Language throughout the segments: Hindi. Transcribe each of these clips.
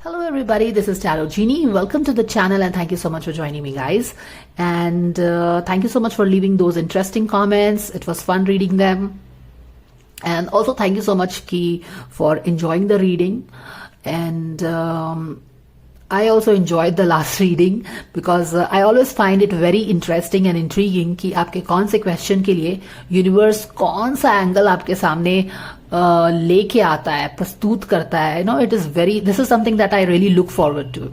Hello everybody, this is Tarot Genie. Welcome to the channel and thank you so much for joining me guys. And thank you so much for leaving those interesting comments. It was fun reading them. And also thank you so much Ki for enjoying the reading. And I also enjoyed the last reading because I always find it very interesting and intriguing कि आपके कौन से क्वेश्चन के लिए यूनिवर्स कौन सा एंगल आपके सामने लेके आता है, प्रस्तुत करता है. No it is very, this is something that I really look forward to.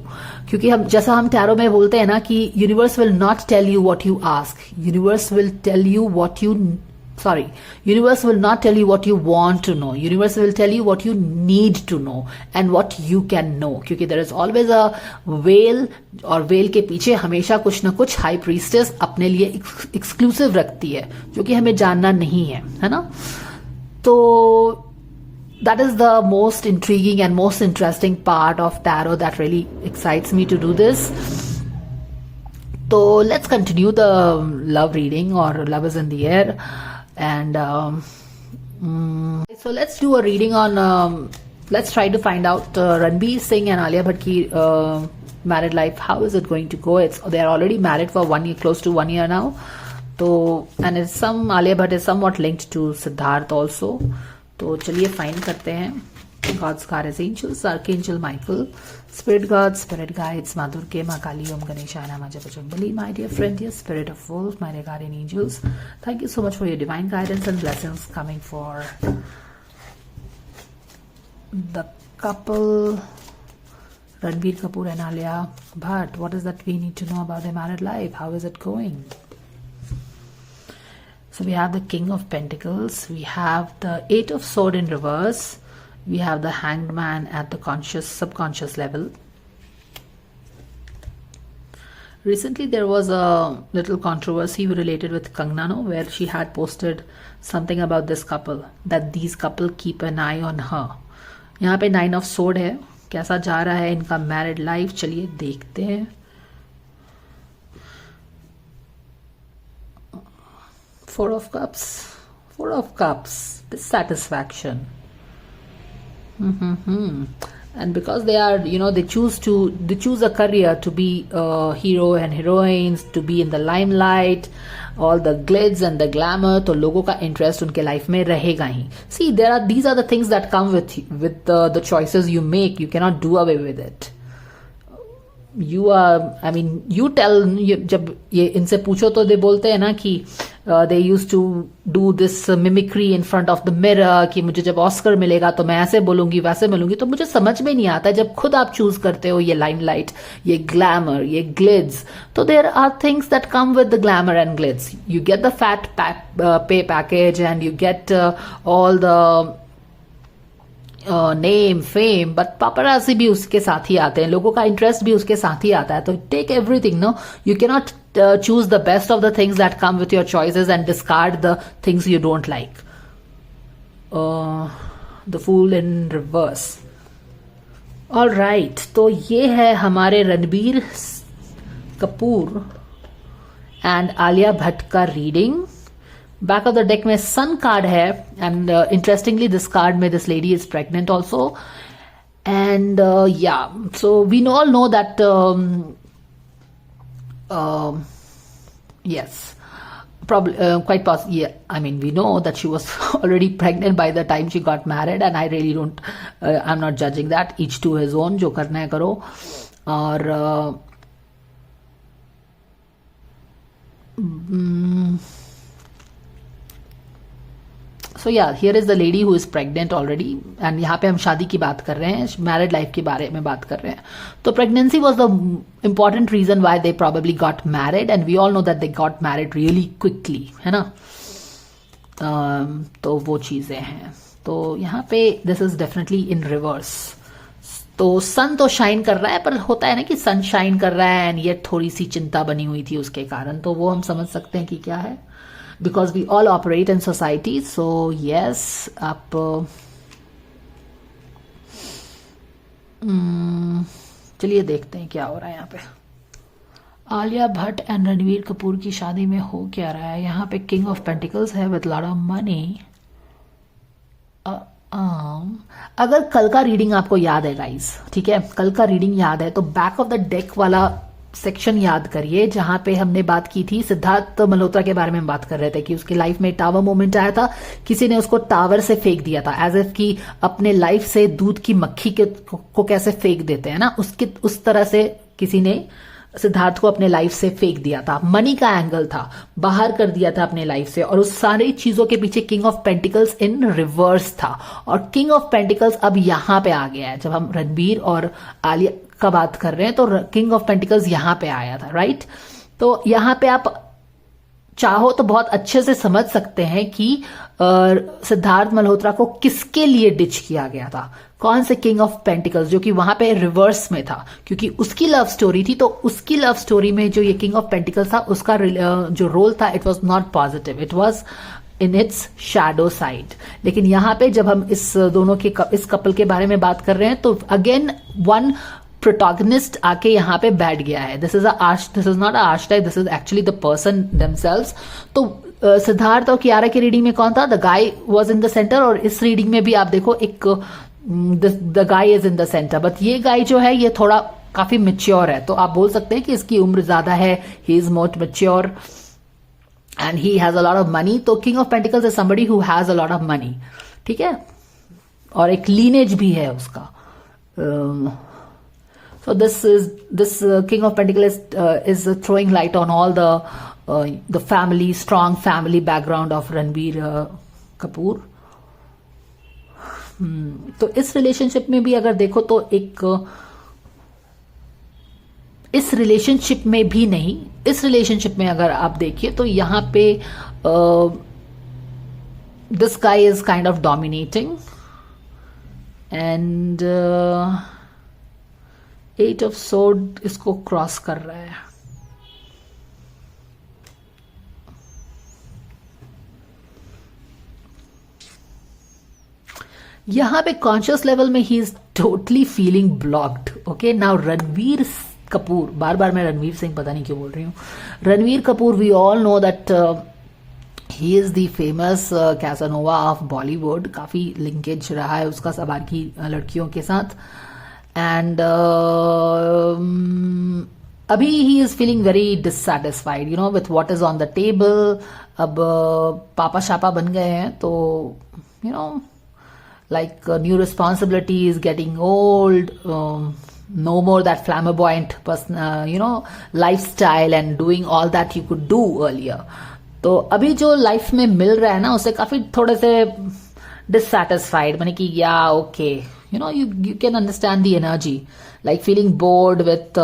क्योंकि हम जैसा हम टैरो में बोलते हैं ना कि universe will not tell you what you ask, universe will tell you what you universe will not tell you what you want to know. Universe will tell you what you need to know and what you can know. क्योंकि there is always a whale और whale के पीछे हमेशा कुछ ना कुछ high priestess अपने लिए exclusive रखती है जो कि हमें जानना नहीं है ना. तो that is the most intriguing and most interesting part of tarot that really excites me to do this. So let's continue the love reading, or love is in the air. And so let's do a reading on let's try to find out Ranveer Singh and Alia Bhatt ki married life. How is it going to go? They're already married for 1 year, close to 1 year now. So and it's Alia Bhatt is somewhat linked to Siddharth also. तो चलिए फाइंड करते हैं. God's guardian angels, Archangel Michael, Spirit God, Spirit Guides, Ma Durga, Ma Kali, Om Ganesha, Nama Jabajambali, my dear friend, dear Spirit of Wolf, my dear guardian angels. Thank you so much for your divine guidance and blessings coming for the couple, Ranbir Kapoor and Alia Bhatt. What is that we need to know about their married life? How is it going? So we have the King of Pentacles, we have the Eight of Swords in reverse, we have the Hanged Man at the conscious, subconscious level. Recently there was a little controversy related with Kangana, where she had posted something about this couple, that these couple keep an eye on her. यहाँ पे 9 of Swords है. कैसा जा रहा है इनका मैरिड लाइफ, चलिए देखते हैं. Four of Cups, dissatisfaction. And because they are, they choose a career to be hero and heroines, to be in the limelight, all the glitz and the glamour, तो लोगों का interest उनके life में रहेगा ही. See, these are the things that come with the choices you make. You cannot do away with it. You tell, जब ये इनसे पूछो तो दे बोलते हैं ना कि they used to do this mimicry in front of the mirror कि मुझे जब ऑस्कर मिलेगा तो मैं ऐसे बोलूंगी वैसे बोलूंगी. तो मुझे समझ में नहीं आता जब खुद आप चूज करते हो ये लाइमलाइट, ये ग्लैमर, ये ग्लिड्स. तो there are things that come with the glamour and glitz. You get the fat pay package and you get all the name, fame, but पापराजी भी उसके साथ ही आते हैं, लोगों का इंटरेस्ट भी उसके साथ ही आता है. तो take everything. No, you can not choose the best of the things that come with your choices and discard the things you don't like. The fool in reverse. All right, तो ये है हमारे रणबीर कपूर एंड आलिया भट्ट का reading. Back of the deck में सन कार्ड है एंड इंटरेस्टिंगली दिस कार्ड में this lady is pregnant also. And yeah, so we all know that yes, probably quite possible. Yeah, I mean, we know that she was already pregnant by the time she got married, and I really don't. I'm not judging that. Each to his own. जो करना है करो. और so yeah, here is the lady who is pregnant already, and यहाँ पे हम शादी की बात कर रहे हैं, मैरिड लाइफ के बारे में बात कर रहे हैं. तो pregnancy was the important reason why they probably got married, and we all know that they got married really quickly, है ना. तो वो चीजें हैं. तो यहाँ पे this is definitely in reverse. तो सन तो शाइन कर रहा है, पर होता है ना कि सन शाइन कर रहा है एंड ये थोड़ी सी चिंता बनी हुई थी उसके कारण. तो वो हम समझ सकते हैं कि क्या है, because we all operate in society. So yes, आप चलिए देखते हैं क्या हो रहा है यहाँ पे. आलिया भट्ट एंड रणवीर कपूर की शादी में हो क्या रहा है. यहाँ पे किंग ऑफ पेंटिकल्स है विद लॉट ऑफ मनी. अगर कल का रीडिंग आपको याद है गाइस, ठीक है, कल का रीडिंग याद है तो बैक ऑफ द डेक वाला सेक्शन याद करिए जहां पे हमने बात की थी सिद्धार्थ मल्होत्रा के बारे में हम बात कर रहे थे कि उसकी लाइफ में टावर मोमेंट आया था, किसी ने उसको टावर से फेंक दिया था, एज इफ कि अपने लाइफ से दूध की मक्खी को कैसे फेंक देते हैं ना, उसकी उस तरह से किसी ने सिद्धार्थ को अपने लाइफ से फेंक दिया था। मनी का एंगल था, बाहर कर दिया था अपने लाइफ से, और उस सारी चीजों के पीछे king of pentacles in reverse था। और किंग ऑफ पेंटिकल्स अब यहां पे आ गया है। जब हम रणबीर और आलिया का बात कर रहे हैं तो किंग ऑफ पेंटिकल्स यहां पे आया था, राइट। तो यहां पे आप चाहो तो बहुत अच्छे से समझ सकते हैं कि सिद्धार्थ मल्होत्रा को किसके लिए डिच किया गया था, कौन से किंग ऑफ पेंटिकल्स, जो कि वहां पे रिवर्स में था, क्योंकि उसकी लव स्टोरी थी। तो उसकी लव स्टोरी में जो ये किंग ऑफ पेंटिकल्स था, उसका जो रोल था, it was not positive, it was in its shadow side. लेकिन यहां पे जब हम इस दोनों के इस कपल के बारे में बात कर रहे हैं तो अगेन वन प्रोटैगनिस्ट आके यहाँ पे बैठ गया है। This is not a archetype, this is actually the person themselves. तो सिद्धार्थ और कियारा की रीडिंग में कौन था? The guy was in the centre, और इस रीडिंग में भी आप देखो एक the guy is in the centre, but ये गाय जो है ये थोड़ा काफी मेच्योर है, तो आप बोल सकते हैं कि इसकी उम्र ज्यादा है, he is more mature and he has a lot of money. तो king of pentacles is somebody who has a lot of money, ठीक है, और एक लीनेज भी है उसका। So this King of Pentacles is throwing light on all the family, strong family background of Ranbir Kapoor. तो इस रिलेशनशिप में भी अगर देखो तो एक इस रिलेशनशिप में भी नहीं, इस रिलेशनशिप में अगर आप देखिए तो यहां पे this guy is kind of dominating and eight of sword इसको क्रॉस कर रहा है। यहां पे कॉन्शियस लेवल में he is totally feeling blocked. Okay, now Ranveer Kapoor, बार बार मैं रणवीर सिंह पता नहीं क्यों बोल रही हूं, Ranveer Kapoor, we all know that he is the famous Casanova of Bollywood. काफी लिंकेज रहा है उसका सवार की लड़कियों के साथ, एंड अभी he is feeling very dissatisfied, you know, with what is on the table. अब पापा शापा बन गए हैं तो you know like new responsibilities, getting old, no more that flamboyant person, lifestyle and doing all that you could do earlier. तो अभी जो लाइफ में मिल रहा है ना उसे काफी थोड़े से dissatisfied, माने कि या okay, you can understand the energy, like feeling bored with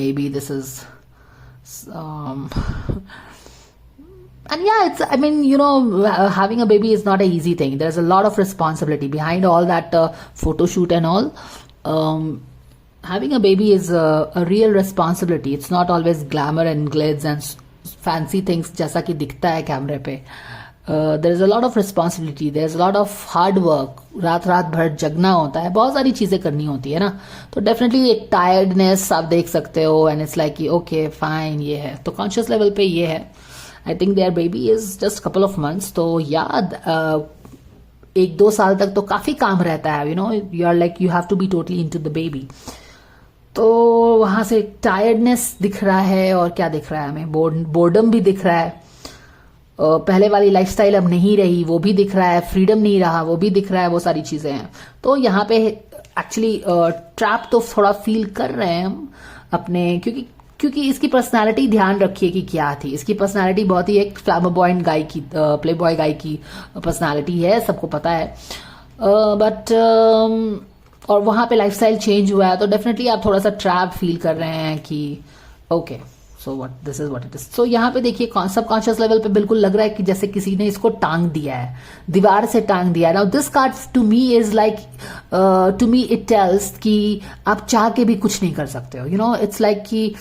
maybe this is and yeah, it's, I mean, having a baby is not an easy thing. There's a lot of responsibility behind all that photo shoot and all. Having a baby is a real responsibility. It's not always glamour and glitz and fancy things जैसा कि दिखता है कैमरे पे. There's a lot of responsibility. There's a lot of hard work. रात भर जगना होता है, बहुत सारी चीजें करनी होती है ना. तो डेफिनेटली एक टायर्डनेस आप देख सकते हो, and it's like okay fine, ये है. तो कॉन्शियस लेवल पे ये है. I think their baby is just couple of months. तो याद 1-2 साल तक तो काफी काम रहता है, you are like you have to be totally into the baby. तो वहां से टायर्डनेस दिख रहा है, और क्या दिख रहा है हमें, बोर्डम भी दिख रहा है. पहले वाली लाइफस्टाइल अब नहीं रही, वो भी दिख रहा है. फ्रीडम नहीं रहा, वो भी दिख रहा है. वो सारी चीजें हैं. तो यहाँ पे एक्चुअली ट्रैप तो थोड़ा फील कर रहे हैं हम अपने, क्योंकि इसकी पर्सनालिटी ध्यान रखिए कि क्या थी. इसकी पर्सनालिटी बहुत ही एक फ्लैमबॉयंट गाय की, प्ले बॉय गाय की पर्सनालिटी है, सबको पता है. बट और वहां पे लाइफस्टाइल चेंज हुआ है, तो डेफिनेटली आप थोड़ा सा ट्रैप फील कर रहे हैं कि okay, so what this is what it is. So यहाँ पे देखिए सबकॉन्शियस लेवल पे बिल्कुल लग रहा है कि जैसे किसी ने इसको टांग दिया है, दीवार से टांग दिया है. Now this card to me is like, to me it tells कि आप चाह के भी कुछ नहीं कर सकते हो. इट्स लाइक कि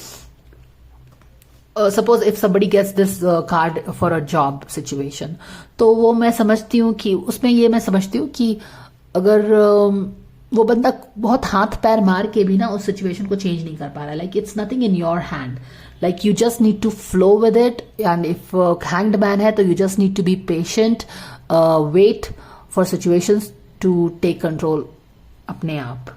suppose if somebody gets this card for a job situation, तो वो मैं समझती हूँ कि उसमें ये मैं समझती हूँ कि अगर वो बंदा बहुत हाथ पैर मार के भी ना उस सिचुएशन को चेंज नहीं कर पा रहा है. Like it's nothing in your hand. Like you just need to flow with it. And if hanged man है तो you just need to be patient, wait for situations to take control अपने आप.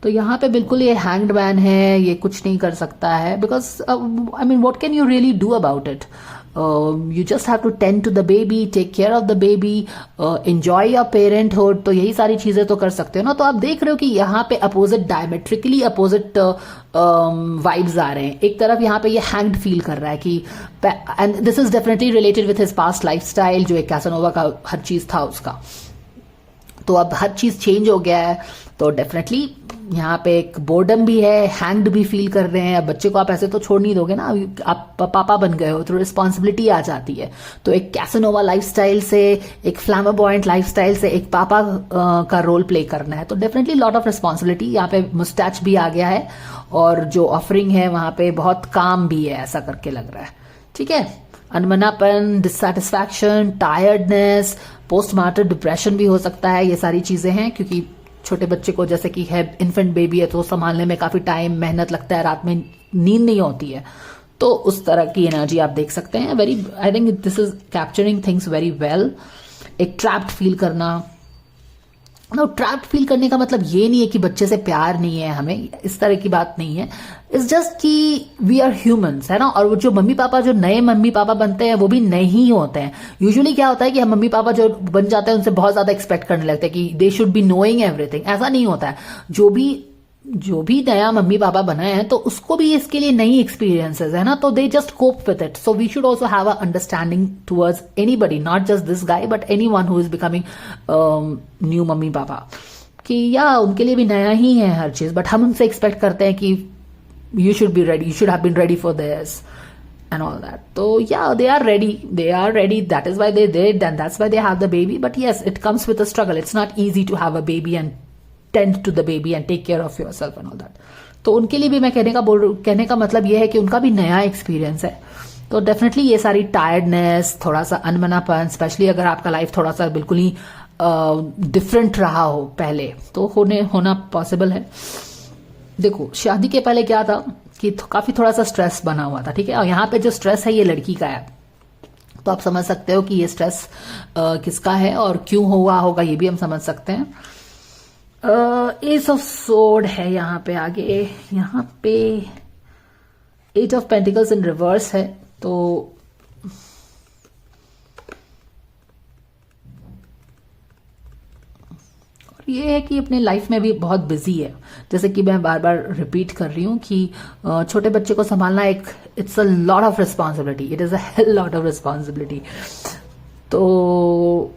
तो यहाँ पे बिल्कुल ये हैंग्ड मैन है, ये कुछ नहीं कर सकता है. Because I mean what can you really do about it? You just have to tend to the baby, take care of the baby, enjoy your parenthood. तो यही सारी चीजें तो कर सकते हो ना. तो आप देख रहे हो कि यहाँ पे अपोजिट, डायमेट्रिकली अपोजिट वाइब्स आ रहे हैं. एक तरफ यहाँ पे ये हैंग्ड फील कर रहा है कि, and this is definitely related with his past lifestyle, जो एक कैसानोवा का हर चीज था उसका. तो अब हर चीज चेंज हो गया है. तो डेफिनेटली यहाँ पे एक बोर्डम भी है, हैंग्ड भी फील कर रहे हैं. अब बच्चे को आप ऐसे तो छोड़ नहीं दोगे ना, आप पापा बन गए हो तो रिस्पॉन्सिबिलिटी आ जाती है. तो एक कैसानोवा लाइफस्टाइल से, एक फ्लैमाबॉयंट लाइफस्टाइल से एक पापा का रोल प्ले करना है. तो डेफिनेटली लॉट ऑफ रिस्पॉन्सिबिलिटी. यहाँ पे मुस्टैच भी आ गया है और जो ऑफरिंग है वहां पे बहुत काम भी है, ऐसा करके लग रहा है. ठीक है. अनमनापन, डिससेटिस्फैक्शन, टायर्डनेस, पोस्टमार्टम डिप्रेशन भी हो सकता है. ये सारी चीजें हैं क्योंकि छोटे बच्चे को, जैसे कि है इन्फेंट बेबी है, तो संभालने में काफी टाइम, मेहनत लगता है, रात में नींद नहीं होती है. तो उस तरह की एनर्जी आप देख सकते हैं. Very, I think this is capturing things very well. एक ट्रैप्ड फील करना. नो, ट्रैप्ड फील करने का मतलब ये नहीं है कि बच्चे से प्यार नहीं है हमें, इस तरह की बात नहीं है. इट्स जस्ट कि वी आर ह्यूमंस, है ना. और वो जो मम्मी पापा, जो नए मम्मी पापा बनते हैं, वो भी नहीं होते हैं. यूजुअली क्या होता है कि हम मम्मी पापा जो बन जाते हैं उनसे बहुत ज्यादा एक्सपेक्ट करने लगते हैं कि they should be knowing everything. ऐसा नहीं होता है. जो भी नया मम्मी पापा बना है तो उसको भी इसके लिए नई एक्सपीरियंसेस है ना. तो they just cope with it. So we should also have a understanding towards anybody, not just this guy but any one who is becoming new mummy papa, कि या उनके लिए भी नया ही है हर चीज. बट हम उनसे एक्सपेक्ट करते हैं कि you should be ready, you should have been ready for this and all that. So yeah, they are ready, that is why they did, and that's why they have the baby. But yes, it comes with a struggle. It's not easy to have a baby and tend to the baby and take care of yourself and all that. तो उनके लिए भी मैं कहने का मतलब ये है कि उनका भी नया एक्सपीरियंस है. तो डेफिनेटली ये सारी टायर्डनेस, थोड़ा सा अनमनापन, स्पेशली अगर आपका लाइफ थोड़ा सा बिल्कुल ही डिफरेंट रहा हो पहले, तो होना पॉसिबल है. देखो, शादी के पहले क्या था कि काफी थोड़ा सा स्ट्रेस बना हुआ था. ठीक है. और यहाँ पे जो स्ट्रेस है ये लड़की का है. तो आप समझ सकते हो कि ये स्ट्रेस किसका है और क्यों हुआ होगा, ये भी हम समझ सकते हैं. एस ऑफ सोर्ड है यहाँ पे आगे. यहाँ पे eight of pentacles in reverse है. तो ये है कि अपने लाइफ में भी बहुत बिजी है. जैसे कि मैं बार बार रिपीट कर रही हूँ कि छोटे बच्चे को संभालना एक, it's a lot of responsibility. It is a lot of responsibility. तो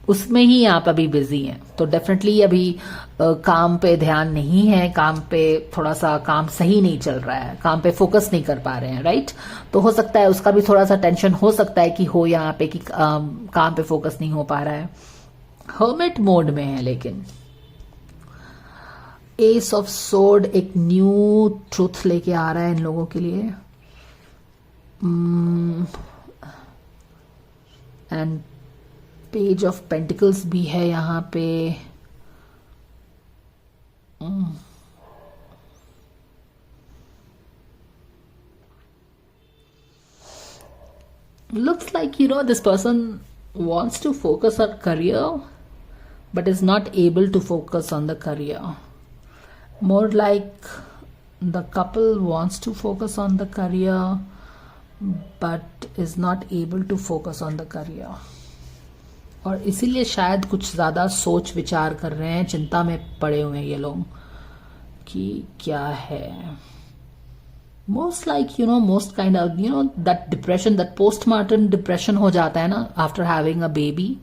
उसमें ही आप अभी बिजी हैं. तो डेफिनेटली अभी काम पे ध्यान नहीं है, काम पे थोड़ा सा काम सही नहीं चल रहा है, काम पे फोकस नहीं कर पा रहे हैं. राइट. तो हो सकता है उसका भी थोड़ा सा टेंशन हो सकता है कि हो यहाँ पे कि काम पे फोकस नहीं हो पा रहा है. हर्मिट मोड में है. लेकिन एस ऑफ सोर्ड एक न्यू ट्रूथ लेके आ रहा है इन लोगों के लिए. एंड पेज ऑफ पेंटिकल्स भी है यहाँ पे. Looks like, this person wants to focus on career but is not able to focus on the career. More like the couple wants to focus on the career but is not able to focus on the career. और इसीलिए शायद कुछ ज्यादा सोच विचार कर रहे हैं, चिंता में पड़े हुए हैं ये लोग कि क्या है. Most like most kind of that depression, that postmortem depression हो जाता है ना आफ्टर हैविंग अ बेबी.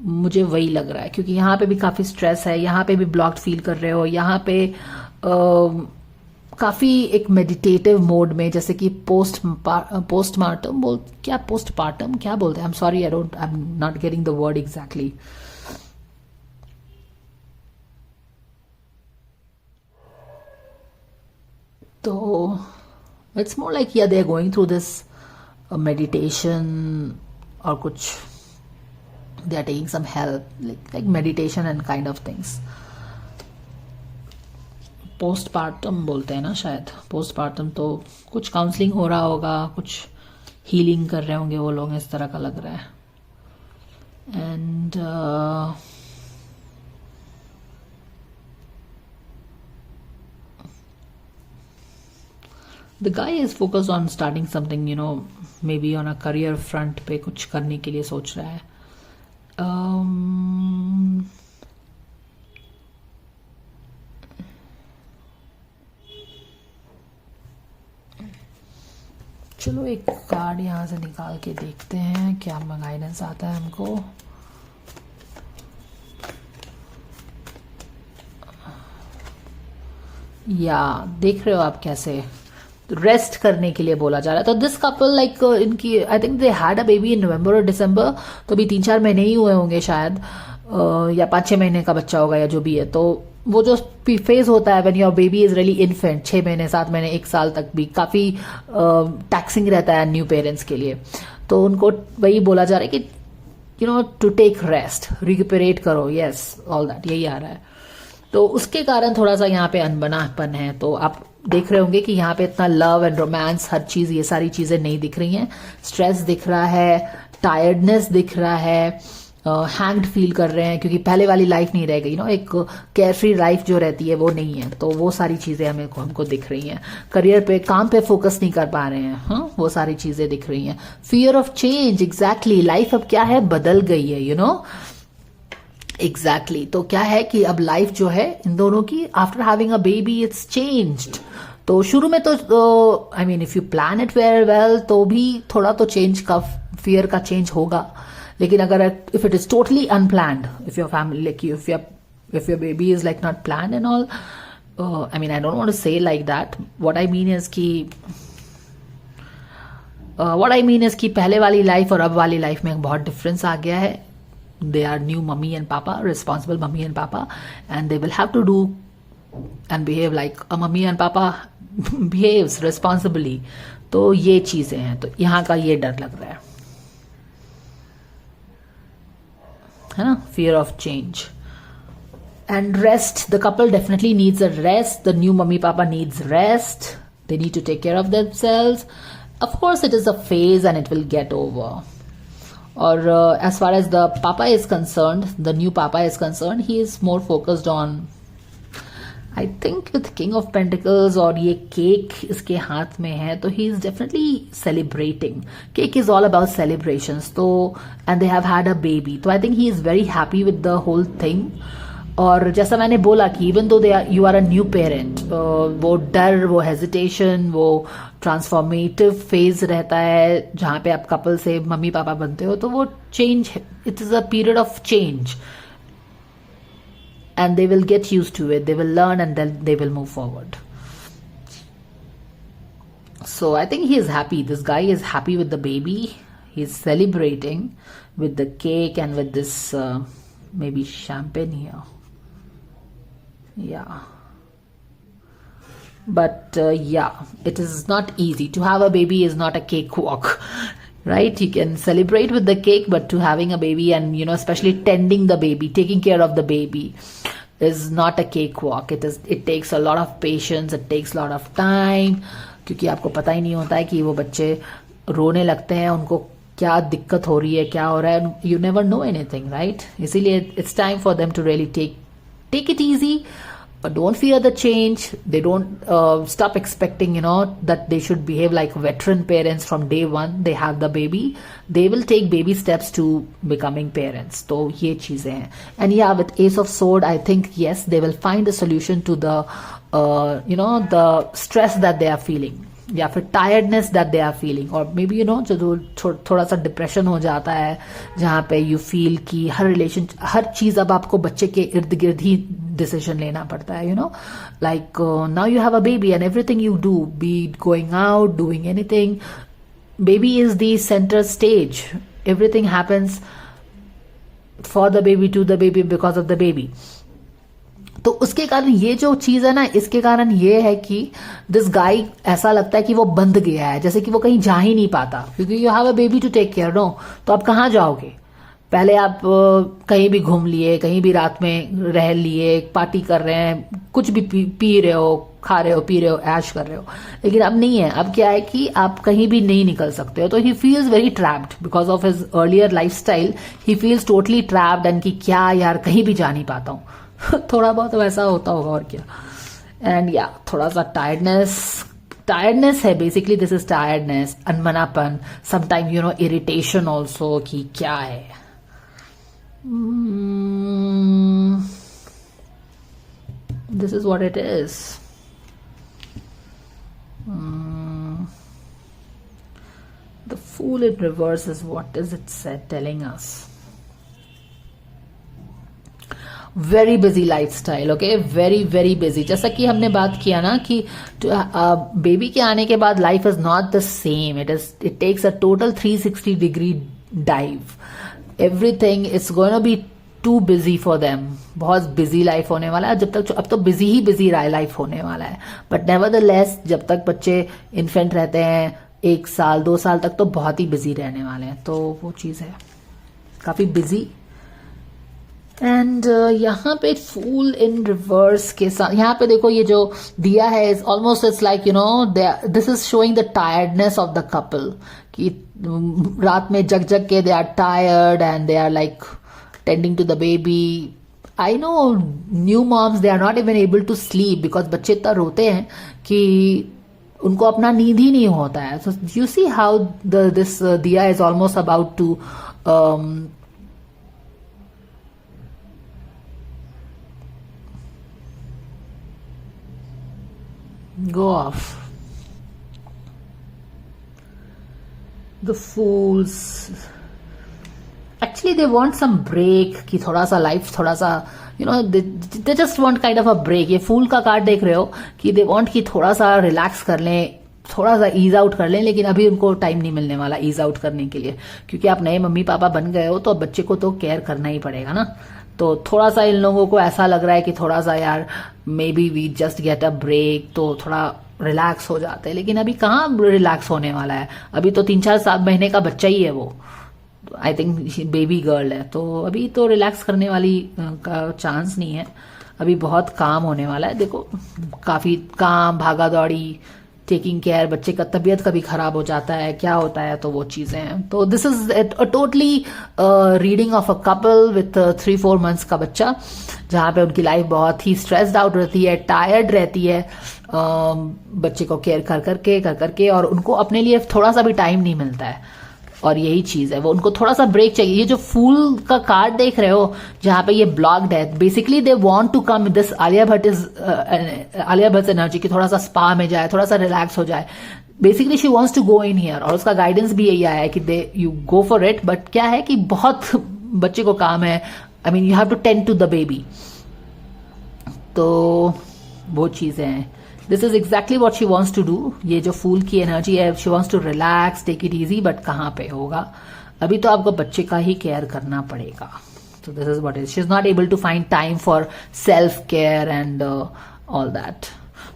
मुझे वही लग रहा है क्योंकि यहाँ पे भी काफी स्ट्रेस है, यहाँ पे भी ब्लॉक्ड फील कर रहे हो, यहाँ पे काफी एक मेडिटेटिव मोड में, जैसे कि पोस्टमार्टम क्या पोस्टपार्टम क्या बोलते हैं. I am sorry, I am not getting the word exactly. तो it's more like they are going through this meditation और कुछ, they are taking some help like meditation and kind of things. Postpartum बोलते हैं ना शायद, पोस्टपार्टम। तो कुछ काउंसलिंग हो रहा होगा, कुछ हीलिंग कर रहे होंगे वो लोग, इस तरह का लग रहा है। And the guy is focused on starting something, you know, may be on a career front पे कुछ करने के लिए सोच रहा है। चलो एक कार्ड यहाँ से निकाल के देखते हैं क्या गाइडेंस आता है हमको। या देख रहे हो आप कैसे रेस्ट करने के लिए बोला जा रहा है। तो दिस कपल लाइक इनकी I think they had a baby in November और दिसंबर, तो अभी 3-4 महीने ही हुए होंगे शायद, या 5-6 महीने का बच्चा होगा या जो भी है। तो वो जो फेज होता है when your baby is really infant, 6 महीने 7 महीने 1 साल तक भी काफी टैक्सिंग रहता है न्यू पेरेंट्स के लिए। तो उनको वही बोला जा रहा है कि you know to take rest, recuperate करो, यस ऑल दैट, यही आ रहा है। तो उसके कारण थोड़ा सा यहाँ पे अनबनापन है। तो आप देख रहे होंगे कि यहाँ पे इतना लव एंड रोमांस, हर चीज, ये सारी चीजें नहीं दिख रही हैं। स्ट्रेस दिख रहा है, टायर्डनेस दिख रहा है, हैंग्ड फील कर रहे हैं क्योंकि पहले वाली लाइफ नहीं रह गई, नो, एक केयरफ्री लाइफ जो रहती है वो नहीं है। तो वो सारी चीजें हमको दिख रही हैं। करियर पे, काम पे फोकस नहीं कर पा रहे हैं, हाँ, वो सारी चीजें दिख रही हैं। Fear of change, exactly, life अब क्या है, बदल गई है, यू नो, एग्जैक्टली। तो क्या है कि अब लाइफ जो है इन दोनों की, after having a baby it's changed. तो शुरू में तो I mean if you plan it very well तो भी थोड़ा तो चेंज का, फियर का चेंज होगा। लेकिन अगर if it is totally unplanned, if your family like if your baby is like not planned and all, I mean I don't want to say like that. What I mean is कि पहले वाली लाइफ और अब वाली लाइफ में बहुत डिफरेंस आ गया है। They are new mummy and papa, responsible mummy and papa, and they will have to do and behave like a mummy and papa behaves responsibly. तो ये चीजें हैं, तो यहाँ का ये डर लग रहा है ना, fear of change. And rest, the couple definitely needs a rest. The new mummy papa needs rest. They need to take care of themselves. Of course it is a phase and it will get over. Or as far as the papa is concerned, the new papa is concerned, he is more focused on, I think with King of Pentacles और ये cake इसके हाथ में है, तो he is definitely celebrating. Cake is all about celebrations. तो and they have had a baby. तो I think he is very happy with the whole thing. और जैसा मैंने बोला कि even though you are a new parent, वो डर, वो हेजिटेशन, वो ट्रांसफॉर्मेटिव फेज रहता है जहाँ पे आप कपल से मम्मी पापा बनते हो, तो वो change, it is a period of change and they will get use to it, they will learn and then they will move forward. So I think he is happy. This guy is happy with the baby. He is celebrating with the cake and with this maybe champagne here. Yeah, but yeah, it is not easy. To have a baby is not a cakewalk, right? You can celebrate with the cake, but to having a baby and, you know, especially tending the baby, taking care of the baby is not a cakewalk. It takes a lot of patience, it takes a lot of time, क्योंकि आपको पता ही नहीं होता है कि वो बच्चे रोने लगते हैं, उनको क्या दिक्कत हो रही है, क्या हो रहा है, you never know anything, right? इसीलिए it's time for them to really take it easy, but don't fear the change. They don't stop expecting, you know, that they should behave like veteran parents from day one they have the baby. They will take baby steps to becoming parents. तो ये चीजें हैं. And yeah, with Ace of Sword, I think yes, they will find a solution to the you know, the stress that they are feeling, या फिर tiredness that they are feeling, और मे बी, यू नो, जो थोड़ा सा डिप्रेशन हो जाता है जहाँ पे यू फील कि हर चीज अब आपको बच्चे के इर्द गिर्द ही डिसीजन लेना पड़ता है, you know, like now you have a baby and everything you do, be going out, doing anything, baby is the centre stage, everything happens for the baby, to the baby, because of the baby. तो उसके कारण ये जो चीज है ना, इसके कारण ये है कि दिस गाय ऐसा लगता है कि वो बंध गया है, जैसे कि वो कहीं जा ही नहीं पाता, क्योंकि you have a baby to take care, no, तो आप कहाँ जाओगे? पहले आप कहीं भी घूम लिए, कहीं भी रात में रह लिए, पार्टी कर रहे हैं, कुछ भी पी रहे हो, खा रहे हो, पी रहे हो, ऐश कर रहे हो। लेकिन अब नहीं है, अब क्या है कि आप कहीं भी नहीं निकल सकते हो। तो he feels very trapped because of his earlier lifestyle. He feels totally trapped and कि क्या यार, कहीं भी जा नहीं पाता हूँ। थोड़ा बहुत वैसा होता होगा और क्या। एंड या थोड़ा सा टायर्डनेस है बेसिकली। दिस इज टायर्डनेस, अनमनापन, sometime you know irritation also कि क्या है। This is what it is. The Fool in reverse is what is it said telling us. Very busy lifestyle, okay, very very busy. जैसा कि हमने बात किया ना कि बेबी के आने के बाद life is not the same. It takes a total 360 degree dive. Everything is going to be too busy for them. बहुत बिजी लाइफ होने वाला है। जब तक, अब तो बिजी ही बिजी लाइफ होने वाला है, बट नेवरदलेस जब तक बच्चे इन्फेंट रहते हैं 1 साल 2 साल तक, तो बहुत ही बिजी रहने वाले हैं। तो वो चीज है, काफी बिजी। एंड यहाँ पे फूल इन रिवर्स के साथ, यहाँ पे देखो ये जो दिया है is almost, it's like you know this is showing the tiredness of the couple कि रात में जग जग के they are tired and they are like tending to the baby. I know new moms, they are not even able to sleep because बच्चे इतना रोते हैं कि उनको अपना नींद ही नहीं होता है। So you see how this diya is almost about to go off. The fools actually they want some break कि थोड़ा सा लाइफ, थोड़ा सा you know they just want kind of a break। ये फूल का कार्ड देख रहे हो कि they want कि थोड़ा सा रिलैक्स कर लें, थोड़ा सा ईज आउट कर लें। लेकिन अभी उनको टाइम नहीं मिलने वाला ईज आउट करने के लिए, क्योंकि आप नए मम्मी पापा बन गए हो तो बच्चे को तो केयर करना ही पड़ेगा ना। तो थोड़ा सा इन लोगों को ऐसा लग रहा है कि थोड़ा सा यार maybe we just get a break, तो थोड़ा रिलैक्स हो जाते हैं। लेकिन अभी कहाँ रिलैक्स होने वाला है, अभी तो 3-4 महीने का बच्चा ही है वो। आई थिंक बेबी गर्ल है, तो अभी तो रिलैक्स करने वाली का चांस नहीं है। अभी बहुत काम होने वाला है। देखो काफी काम, भागा दौड़ी, टेकिंग केयर, बच्चे का तबीयत कभी खराब हो जाता है, क्या होता है, तो वो चीजें हैं। तो this is a totally reading of a couple with 3-4 months का बच्चा, जहां पे उनकी लाइफ बहुत ही स्ट्रेस्ड आउट रहती है, टायर्ड रहती है, बच्चे को केयर कर करके और उनको अपने लिए थोड़ा सा भी टाइम नहीं मिलता है। और यही चीज है, वो उनको थोड़ा सा ब्रेक चाहिए। ये जो फूल का कार्ड देख रहे हो जहां पे ये ब्लॉक्ड है, basically they want to come this Alia Bhatt energy की थोड़ा सा स्पा में जाए, थोड़ा सा रिलैक्स हो जाए। Basically she wants to go in here, और उसका गाइडेंस भी यही आया है कि they you go for it. But क्या है कि बहुत बच्चे को काम है, I mean you have to tend to the baby. तो वो चीजें हैं। This is exactly what she wants to do. ये जो फूल की एनर्जी है, she wants to relax, take it easy, but कहाँ पे होगा, अभी तो आपको बच्चे का ही केयर करना पड़ेगा। तो this is what is, she is not able to find time for self care and all that.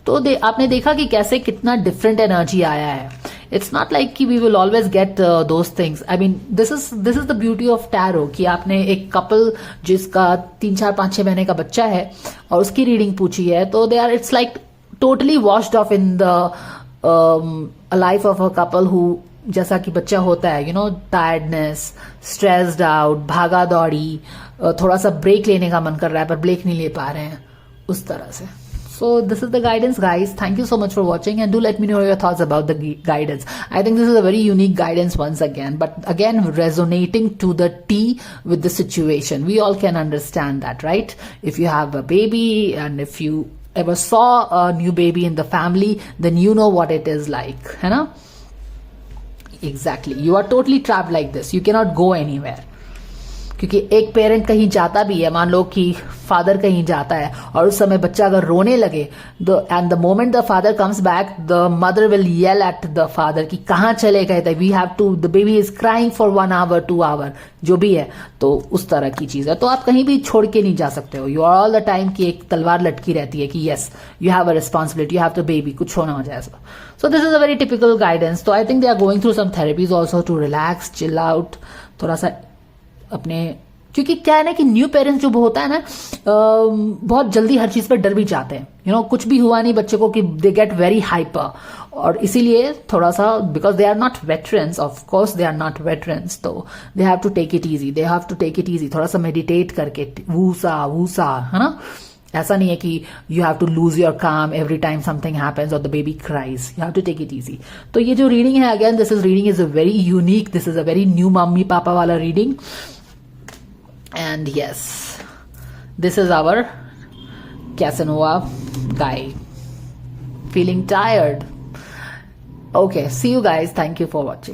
तो आपने देखा कि कैसे कितना डिफरेंट एनर्जी आया है। इट्स नॉट लाइक कि we will always get those things. I mean this is the beauty of tarot कि आपने एक कपल जिसका 3-4-5-6 महीने का बच्चा है और उसकी रीडिंग पूछी है, तो they are, it's like totally washed off in the life of a couple who, जैसा कि बच्चा होता है, you know, tiredness, stressed out, भागा दौड़ी, थोड़ा सा ब्रेक लेने का मन कर रहा है पर ब्रेक नहीं ले पा रहे हैं, उस तरह से। So this is the guidance, guys. Thank you so much for watching, and do let me know your thoughts about the guidance. I think this is a very unique guidance once again, but again resonating to the T with the situation. We all can understand that, right? If you have a baby and if you ever saw a new baby in the family, then you know what it is like, है ना? Exactly. You are totally trapped like this. You cannot go anywhere. क्योंकि एक पेरेंट कहीं जाता भी है, मान लो कि फादर कहीं जाता है और उस समय बच्चा अगर रोने लगे, and the moment the father comes back, the mother will yell at the father कि कहाँ चले गए थे, we have to, the baby is crying for 1 hour 2 hour, जो भी है। तो उस तरह की चीज है। तो आप कहीं भी छोड़ के नहीं जा सकते हो। You are all the time की एक तलवार लटकी रहती है कि yes you have a responsibility, you have to baby, कुछ होना हो जाए। So this is a very typical guidance. तो I think they are going through some therapies also to relax, chill out, थोड़ा सा अपने, क्योंकि क्या है ना कि न्यू पेरेंट्स जो होता है ना, बहुत जल्दी हर चीज पर डर भी जाते हैं, कुछ भी हुआ नहीं बच्चे को कि दे गेट वेरी हाइपर, और इसीलिए थोड़ा सा, because they are not veterans, of course they are not veterans, तो they have to take it easy, they have to take it easy, थोड़ा सा मेडिटेट करके, वूसा वूसा, है ना। ऐसा नहीं है कि you have to lose your calm every time something happens और the baby cries, you have to take it easy. तो ये जो रीडिंग है, again this is reading is a very unique, this is a very new mummy papa वाला reading, and yes, this is our Casanova guy. Feeling tired? Okay, see you guys. Thank you for watching.